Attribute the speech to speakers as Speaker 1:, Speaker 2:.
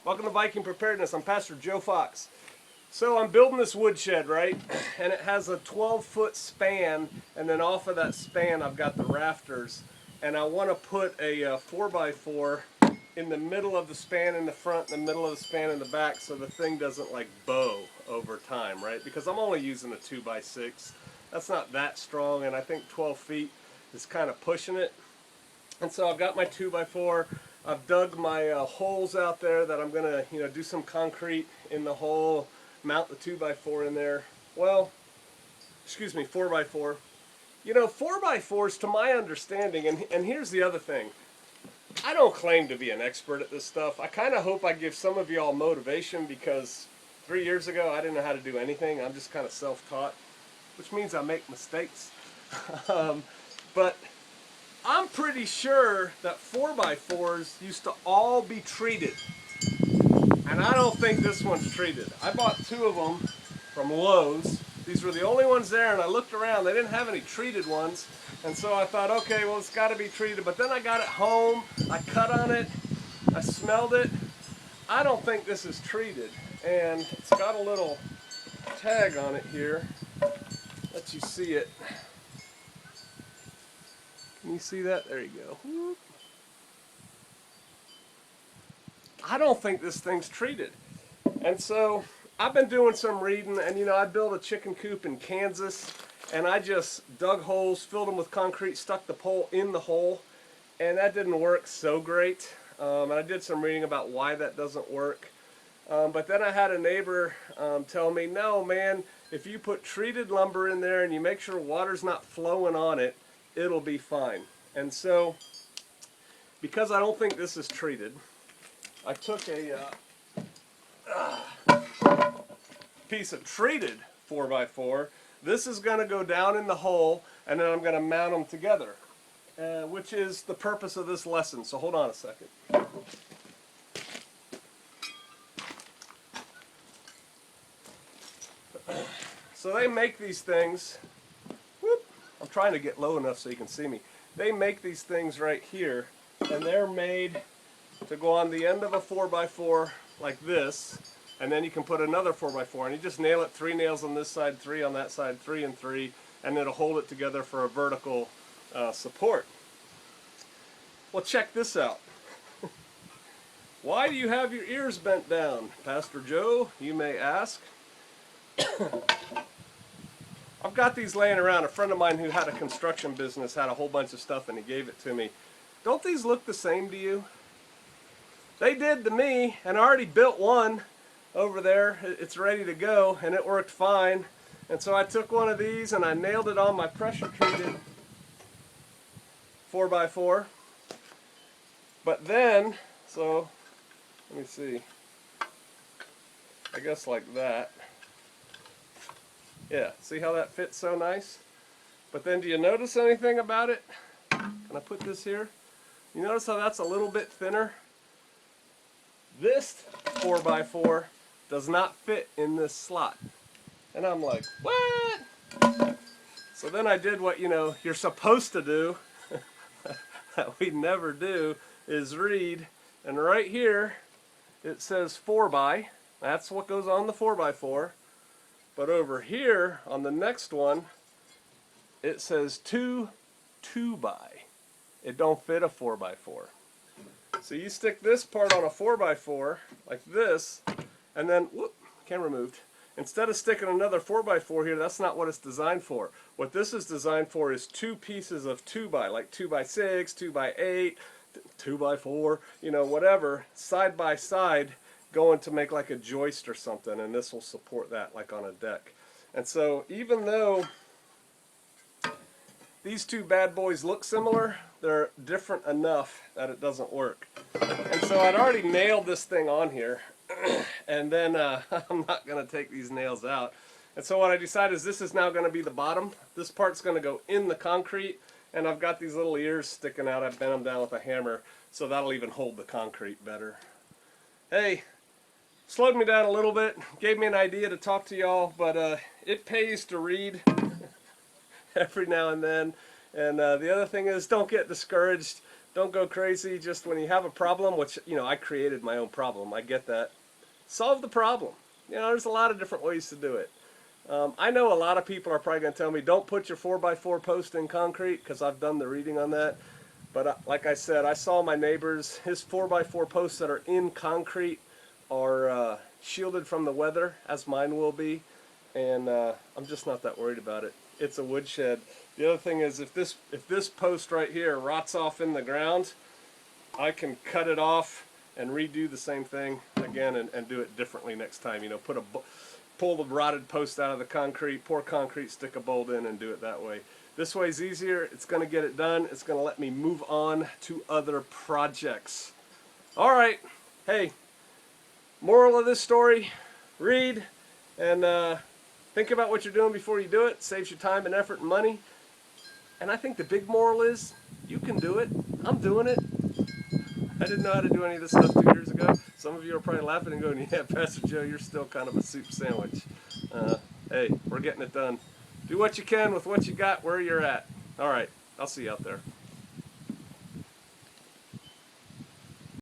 Speaker 1: Welcome to Viking Preparedness. I'm Pastor Joe Fox. So I'm building this woodshed, right? And it has a 12-foot span, and then off of that span I've got the rafters. And I want to put a 4x4 in the middle of the span in the front, in the middle of the span in the back, so the thing doesn't like bow over time, right? Because I'm only using a 2x6. That's not that strong, and I think 12 feet is kind of pushing it. And so I've got my 2x4. I've dug my holes out there that I'm gonna, do some concrete in the hole, mount the 2x4 in there. Well, excuse me, 4x4. 4x4s, to my understanding, and here's the other thing. I don't claim to be an expert at this stuff. I kind of hope I give some of y'all motivation, because 3 years ago I didn't know how to do anything. I'm just kind of self-taught, which means I make mistakes. But I'm pretty sure that 4x4s used to all be treated, and I don't think this one's treated. I bought 2 of them from Lowe's. These were the only ones there, and I looked around. They didn't have any treated ones, and so I thought, okay, well, it's got to be treated. But then I got it home, I cut on it, I smelled it. I don't think this is treated, and it's got a little tag on it here. Let you see it. Can you see that? There you go. Whoop. I don't think this thing's treated. And so I've been doing some reading, and I built a chicken coop in Kansas, and I just dug holes, filled them with concrete, stuck the pole in the hole, and that didn't work so great. And I did some reading about why that doesn't work. But then I had a neighbor tell me, no, man, if you put treated lumber in there and you make sure water's not flowing on it, it'll be fine. And so, because I don't think this is treated, I took a piece of treated 4x4. This is going to go down in the hole, and then I'm going to mount them together, which is the purpose of this lesson. So hold on a second. So they make these things. Whoop, I'm trying to get low enough so you can see me. They make these things right here, and they're made to go on the end of a 4x4 like this, and then you can put another 4x4, and you just nail it, 3 nails on this side, 3 on that side, 3 and 3, and it'll hold it together for a vertical support. Well, check this out. Why do you have your ears bent down, Pastor Joe, you may ask? I've got these laying around. A friend of mine who had a construction business had a whole bunch of stuff, and he gave it to me. Don't these look the same to you? They did to me, and I already built one over there. It's ready to go, and it worked fine. And so I took one of these and I nailed it on my pressure treated 4x4. But then, so let me see, I guess like that. Yeah, see how that fits so nice? But then do you notice anything about it? Can I put this here? You notice how that's a little bit thinner? This 4x4 does not fit in this slot. And I'm like, what? So then I did what you're supposed to do, that we never do, is read. And right here it says 4x. That's what goes on the 4x4. But over here on the next one it says 2x. It don't fit a 4x4. So you stick this part on a 4x4 like this, and then, whoop, camera moved. Instead of sticking another 4x4 here, that's not what it's designed for. What this is designed for is 2 pieces of 2x, like 2x6, 2x8, 2x4, whatever, side by side, going to make like a joist or something, and this will support that like on a deck. And so even though these 2 bad boys look similar, they're different enough that it doesn't work. And so I'd already nailed this thing on here, and then I'm not going to take these nails out. And so what I decided is this is now going to be the bottom. This part's going to go in the concrete, and I've got these little ears sticking out. I've bent them down with a hammer, so that'll even hold the concrete better. Hey, slowed me down a little bit, gave me an idea to talk to y'all, but it pays to read every now and then. And the other thing is, don't get discouraged. Don't go crazy. Just when you have a problem, which, you know, I created my own problem. I get that. Solve the problem. You know, there's a lot of different ways to do it. I know a lot of people are probably going to tell me, don't put your 4x4 post in concrete, because I've done the reading on that. But like I said, I saw my neighbor's, his 4x4 posts that are in concrete are shielded from the weather, as mine will be. And I'm just not that worried about it. It's a woodshed. The other thing is, if this post right here rots off in the ground, I can cut it off and redo the same thing again and do it differently next time. You know, pull the rotted post out of the concrete, pour concrete, stick a bolt in, and do it that way. This way's easier. It's going to get it done. It's going to let me move on to other projects. All right. Hey, moral of this story, read and think about what you're doing before you do it. Saves you time and effort and money. And I think the big moral is, you can do it. I'm doing it. I didn't know how to do any of this stuff 2 years ago. Some of you are probably laughing and going, yeah, Pastor Joe, you're still kind of a soup sandwich. Hey, we're getting it done. Do what you can with what you got where you're at. All right, I'll see you out there.